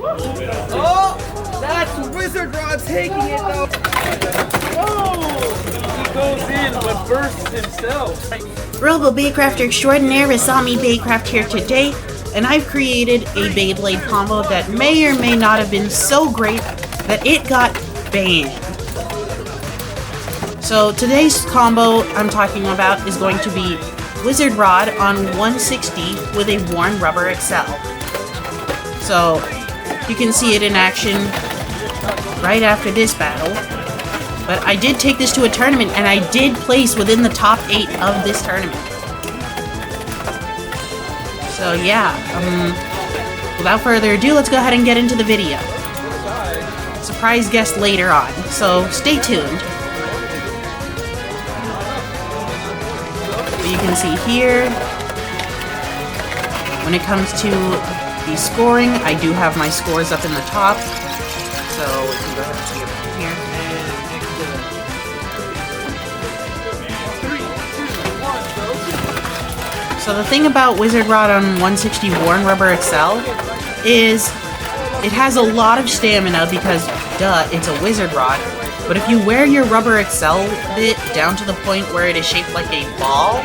Oh, that's Wizard Rod taking it though. Oh, he goes in but bursts himself. Robo Baycrafter Extraordinaire Rasami Baycraft here today, and I've created a Beyblade combo that may or may not have been so great that it got banned. So today's combo I'm talking about is going to be Wizard Rod on 160 with a worn Rubber Accel. So you can see it in action right after this battle. But I did take this to a tournament, and I did place within the top 8 of this tournament. So yeah, without further ado, let's go ahead and get into the video. Surprise guest later on, so stay tuned. But you can see here, when it comes to the scoring, I do have my scores up in the top. So we can go ahead and see it from here. So the thing about Wizard Rod on 160 worn Rubber Accel is it has a lot of stamina because, duh, it's a Wizard Rod. But if you wear your Rubber Accel bit down to the point where it is shaped like a ball,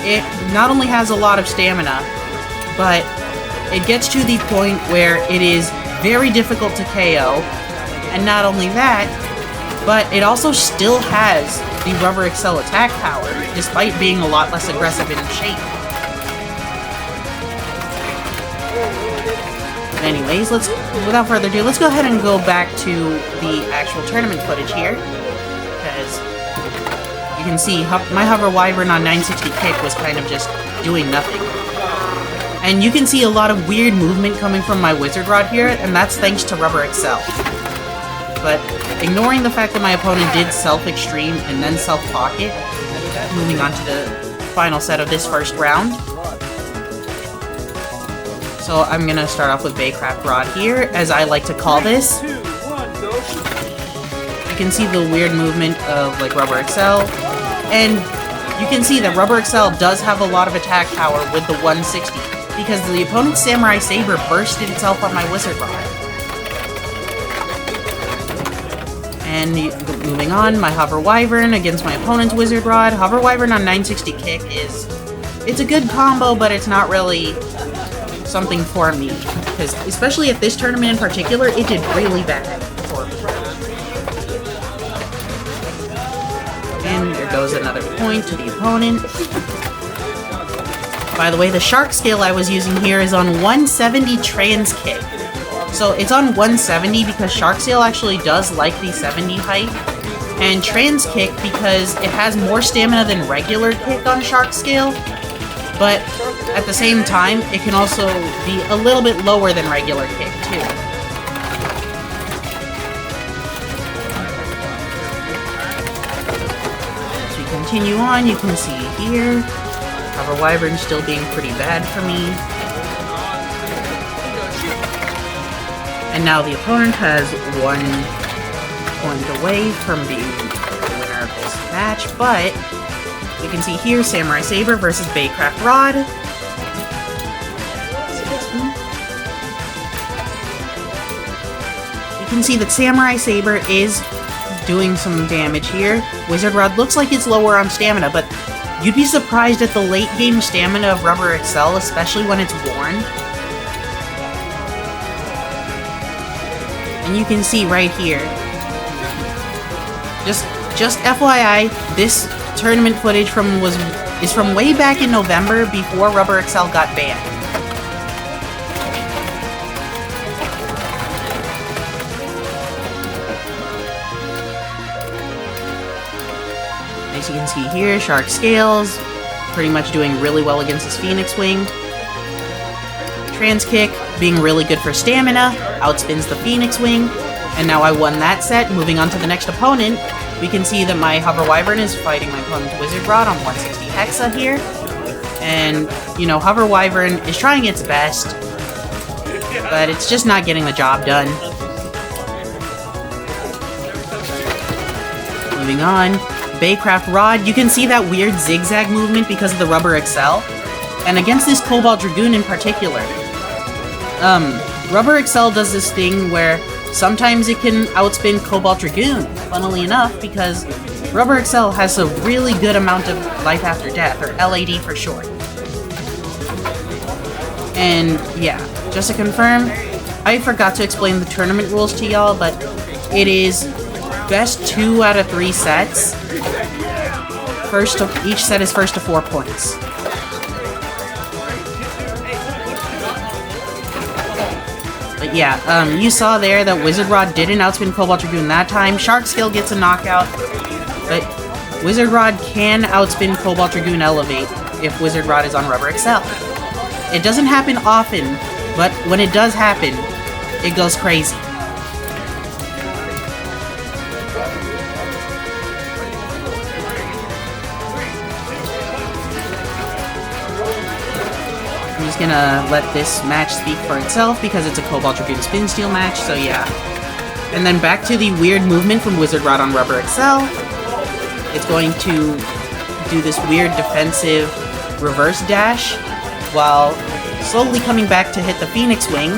it not only has a lot of stamina, but it gets to the point where it is very difficult to KO. And not only that, but it also still has the Rubber Accel attack power, despite being a lot less aggressive in shape. Anyways, without further ado, let's go ahead and go back to the actual tournament footage here, because you can see my Hover Wyvern on 960 kick was kind of just doing nothing. And you can see a lot of weird movement coming from my Wizard Rod here, and that's thanks to Rubber Accel. But ignoring the fact that my opponent did self-extreme and then self-pocket, moving on to the final set of this first round. So I'm gonna start off with Baycraft Rod here, as I like to call this. You can see the weird movement of like Rubber Accel, and you can see that Rubber Accel does have a lot of attack power with the 160, because the opponent's Samurai Saber bursted itself on my Wizard Rod. And moving on, my Hover Wyvern against my opponent's Wizard Rod. Hover Wyvern on 960 kick it's a good combo, but it's not really something for me, because especially at this tournament in particular, it did really bad for me. And there goes another point to the opponent. By the way, the shark scale I was using here is on 170 trans kick. So it's on 170 because Shark Scale actually does like the 70 height, and Trans Kick because it has more stamina than regular kick on Shark Scale, but at the same time, it can also be a little bit lower than regular kick too. As we continue on, you can see here, Hover Wyvern still being pretty bad for me. And now the opponent has 1 point away from being the winner of this match, but you can see here Samurai Saber versus Baycraft Rod. You can see that Samurai Saber is doing some damage here. Wizard Rod looks like it's lower on stamina, but you'd be surprised at the late game stamina of Rubber Accel, especially when it's worn. And you can see right here, just FYI, this tournament footage is from way back in November before Rubber Accel got banned. As you can see here, Shark Scales pretty much doing really well against his Phoenix Wing. Trans Kick being really good for stamina, outspins the Phoenix Wing, and now I won that set. Moving on to the next opponent, we can see that my Hover Wyvern is fighting my opponent's Wizard Rod on 160 Hexa here. And, you know, Hover Wyvern is trying its best, but it's just not getting the job done. Moving on, Baycraft Rod, you can see that weird zigzag movement because of the Rubber Accel. And against this Cobalt Dragoon in particular, Rubber Accel does this thing where sometimes it can outspin Cobalt Dragoon, funnily enough, because Rubber Accel has a really good amount of life after death, or LAD for short. And yeah, just to confirm, I forgot to explain the tournament rules to y'all, but it is best 2 out of 3 sets. Each set is first to 4 points. But yeah, you saw there that Wizard Rod didn't outspin Cobalt Dragoon that time. Shark Scale gets a knockout, but Wizard Rod can outspin Cobalt Dragoon Elevate if Wizard Rod is on Rubber Accel. It doesn't happen often, but when it does happen, it goes crazy. I'm just gonna let this match speak for itself because it's a Cobalt Dragoon Spin Steel match, so yeah. And then back to the weird movement from Wizard Rod on Rubber Accel. It's going to do this weird defensive reverse dash while slowly coming back to hit the Phoenix Wing.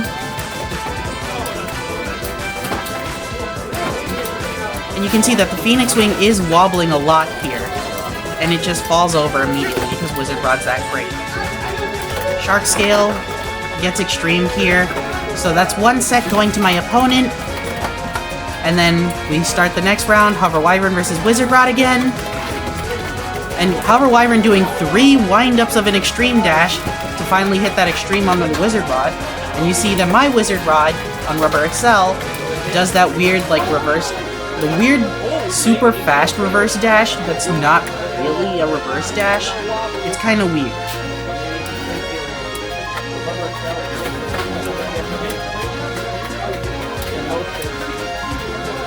And you can see that the Phoenix Wing is wobbling a lot here, and it just falls over immediately because Wizard Rod's that great. Shark Scale gets extreme here, so that's 1 set going to my opponent. And then we start the next round, Hover Wyvern versus Wizard Rod again. And Hover Wyvern doing 3 wind-ups of an extreme dash to finally hit that extreme on the Wizard Rod. And you see that my Wizard Rod on Rubber Accel does that weird, like, reverse, the weird super fast reverse dash that's not really a reverse dash. It's kind of weird.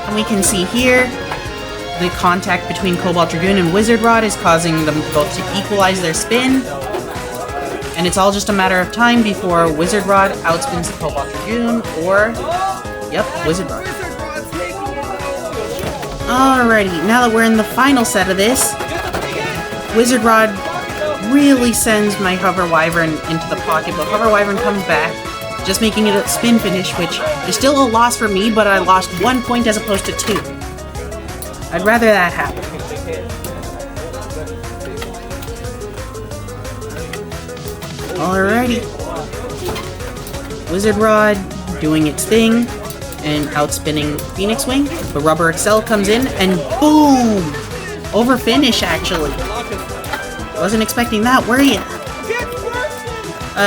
And we can see here, the contact between Cobalt Dragoon and Wizard Rod is causing them both to equalize their spin. And it's all just a matter of time before Wizard Rod outspins the Cobalt Dragoon, or, yep, Wizard Rod. Alrighty, now that we're in the final set of this, Wizard Rod really sends my Hover Wyvern into the pocket, but Hover Wyvern comes back, just making it a spin finish, which is still a loss for me, but I lost 1 point as opposed to 2. I'd rather that happen. Alrighty. Wizard Rod doing its thing and outspinning Phoenix Wing, but Rubber Accel comes in and boom! Over finish, actually. Wasn't expecting that, were ya?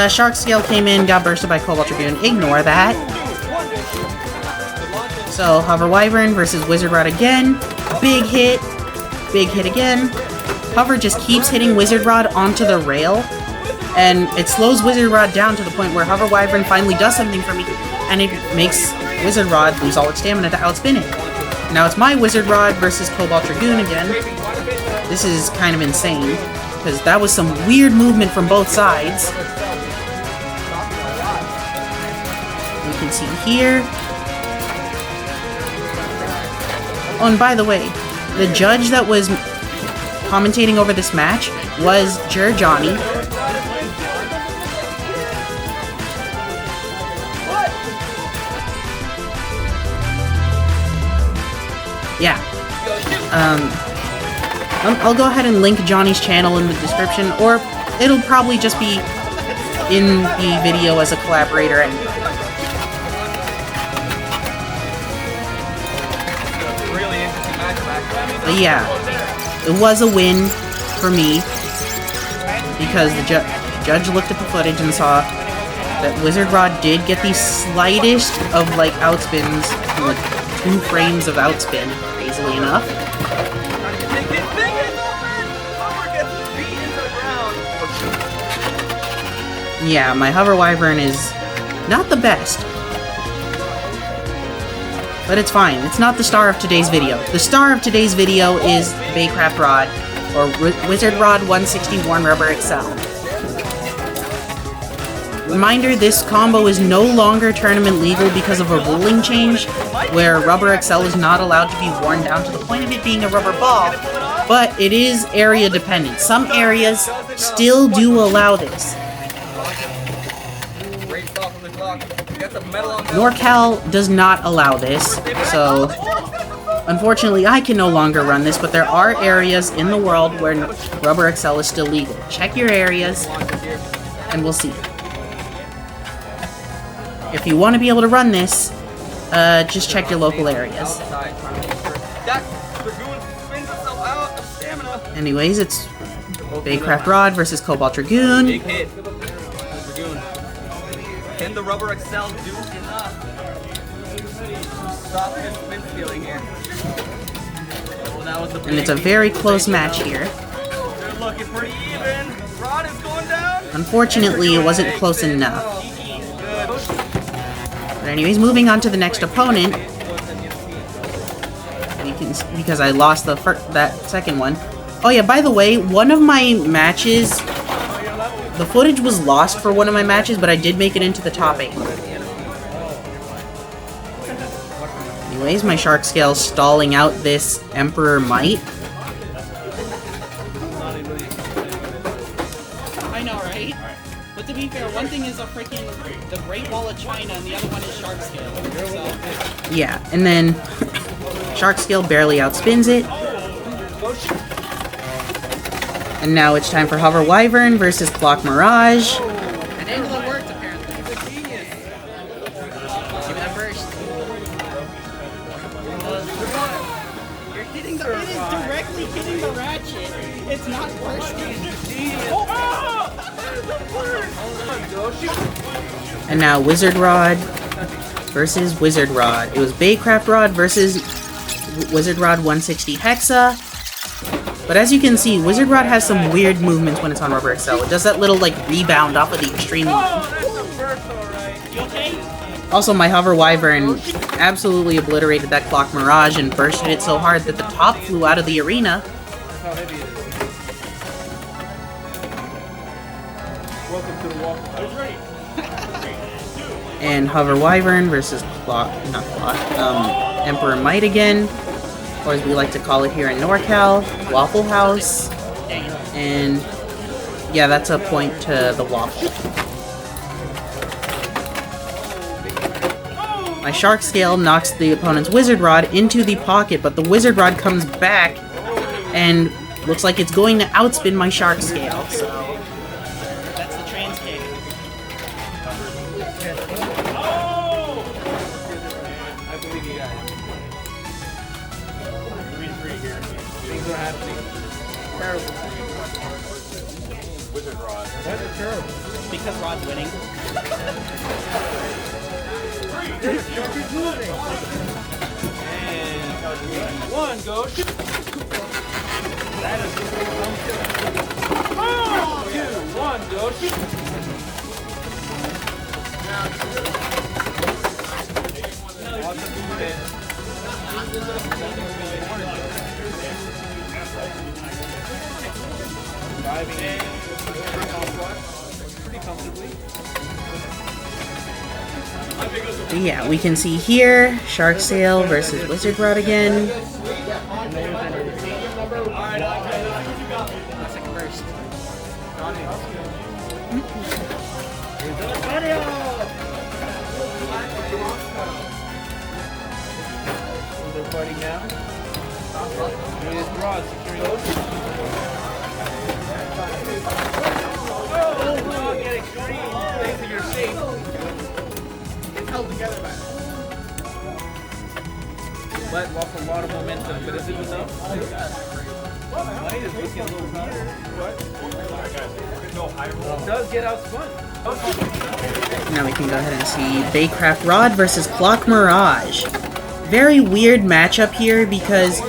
Shark Scale came in, got bursted by Cobalt Dragoon. Ignore that. So, Hover Wyvern versus Wizard Rod again. Big hit again. Hover just keeps hitting Wizard Rod onto the rail, and it slows Wizard Rod down to the point where Hover Wyvern finally does something for me, and it makes Wizard Rod lose all its stamina to outspin it. Now it's my Wizard Rod versus Cobalt Dragoon again. This is kind of insane, because that was some weird movement from both sides. You can see here. Oh, and by the way, the judge that was commentating over this match was Johnny. Yeah. I'll go ahead and link Johnny's channel in the description, or it'll probably just be in the video as a collaborator anyway. But yeah, it was a win for me because the judge looked at the footage and saw that Wizard Rod did get the slightest of like outspins, like 2 frames of outspin, crazily enough. Yeah, my Hover Wyvern is not the best. But it's fine. It's not the star of today's video. The star of today's video is Baycraft Rod, or Wizard Rod 160 Worn Rubber Accel. Reminder, this combo is no longer tournament legal because of a ruling change, where Rubber Accel is not allowed to be worn down to the point of it being a rubber ball, but it is area dependent. Some areas still do allow this. NorCal does not allow this, so unfortunately I can no longer run this, but there are areas in the world where Rubber Accel is still legal. Check your areas, and we'll see. If you want to be able to run this, just check your local areas. Anyways, it's Baycraft Rod versus Cobalt Dragoon. Big hit. Dragoon. Can the Rubber Accel do enough? Stop his spin stealing here. Oh, that was the And it's a very close match here. They're looking pretty even. Rod is going down. Unfortunately, it wasn't close enough. But anyways, moving on to the next opponent. Because I lost that second one. Oh yeah, by the way, one of my matches, the footage was lost for one of my matches, but I did make it into the top 8. Anyways, my shark scale stalling out this Emperor Might. I know, right? But to be fair, one thing is the Great Wall of China, and the other one is shark scale. So. Yeah, and then shark scale barely outspins it. And now it's time for Hover Wyvern versus Clock Mirage. That angle that worked, apparently. He's a genius. Give me that first. You're hitting the... It is directly hitting the ratchet. It's not bursting. And now Wizard Rod versus Wizard Rod. It was Baycraft Rod versus Wizard Rod 160 Hexa. But as you can see, Wizard Rod has some weird movements when it's on Rubber Accel. It does that little, like, rebound off of the extreme. Also, my Hover Wyvern absolutely obliterated that Clock Mirage and bursted it so hard that the top flew out of the arena. And Hover Wyvern versus Emperor Might again. Or as we like to call it here in NorCal, Waffle House. And yeah, that's a point to the waffle. My shark scale knocks the opponent's Wizard Rod into the pocket, but the Wizard Rod comes back and looks like it's going to outspin my shark scale. So that's the trans kick. I believe you guys. 3-3 here. Things are happening. Terrible. Wizard Rod. Why is it terrible? Because Rod's winning. Keep moving. And one, go. That is oh! 2, 1, go. Awesome movement. Diving in. Pretty comfortably. Yeah, we can see here, Shark Sail versus Wizard Rod again. They're fighting now. Here's Rod securing those. Oh, get extreme. Thanks for your shape. Held together by that. But lost a lot of momentum, but is it enough? Might is looking a little weird. What? Does get outspun. Now we can go ahead and see Baycraft Rod versus Clock Mirage. Very weird matchup here because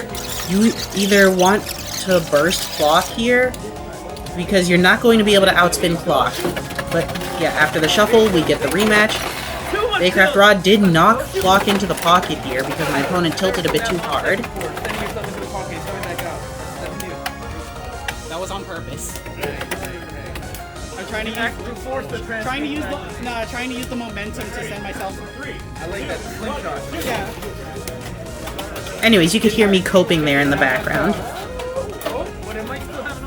you either want to burst Clock here because you're not going to be able to outspin Clock. But yeah, after the shuffle, we get the rematch. Baycraft Rod did knock Clock into the pocket here because my opponent tilted a bit too hard. That was on purpose. I'm trying to use the momentum to send myself. I like that slingshot. Yeah. Anyways, you could hear me coping there in the background.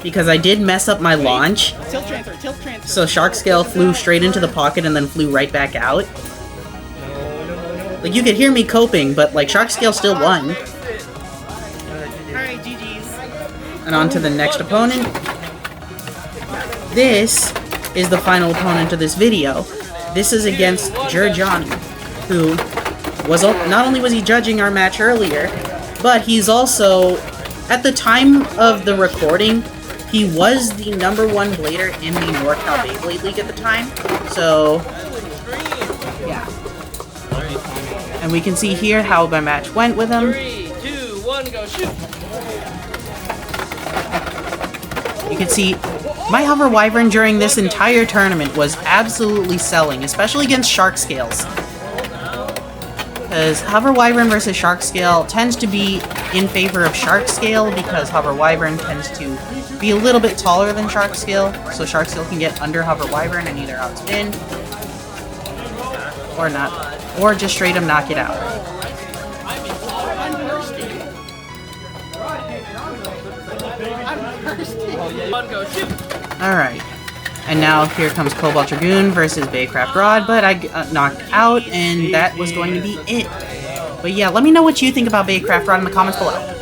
Because I did mess up my launch. Tilt transfer. So Shark Scale flew straight into the pocket and then flew right back out. Like, you could hear me coping, but, like, Shark Scale still won. Alright, GG's. And on to the next opponent. This is the final opponent of this video. This is against Johnny, who was not only was he judging our match earlier, but he's also, at the time of the recording, he was the #1 blader in the NorCal Beyblade League at the time. So, yeah. And we can see here how my match went with him. 3, 2, 1, go shoot! You can see my Hover Wyvern during this entire tournament was absolutely selling, especially against Shark Scales. Because Hover Wyvern versus Shark Scale tends to be in favor of Shark Scale because Hover Wyvern tends to be a little bit taller than Shark Scale, so Shark Scale can get under Hover Wyvern and either outspin or not, or just straight up knock it out. Alright, and now here comes Cobalt Dragoon versus Baycraft Rod, but I got knocked out, and that was going to be it. But yeah, let me know what you think about Baycraft Rod in the comments below.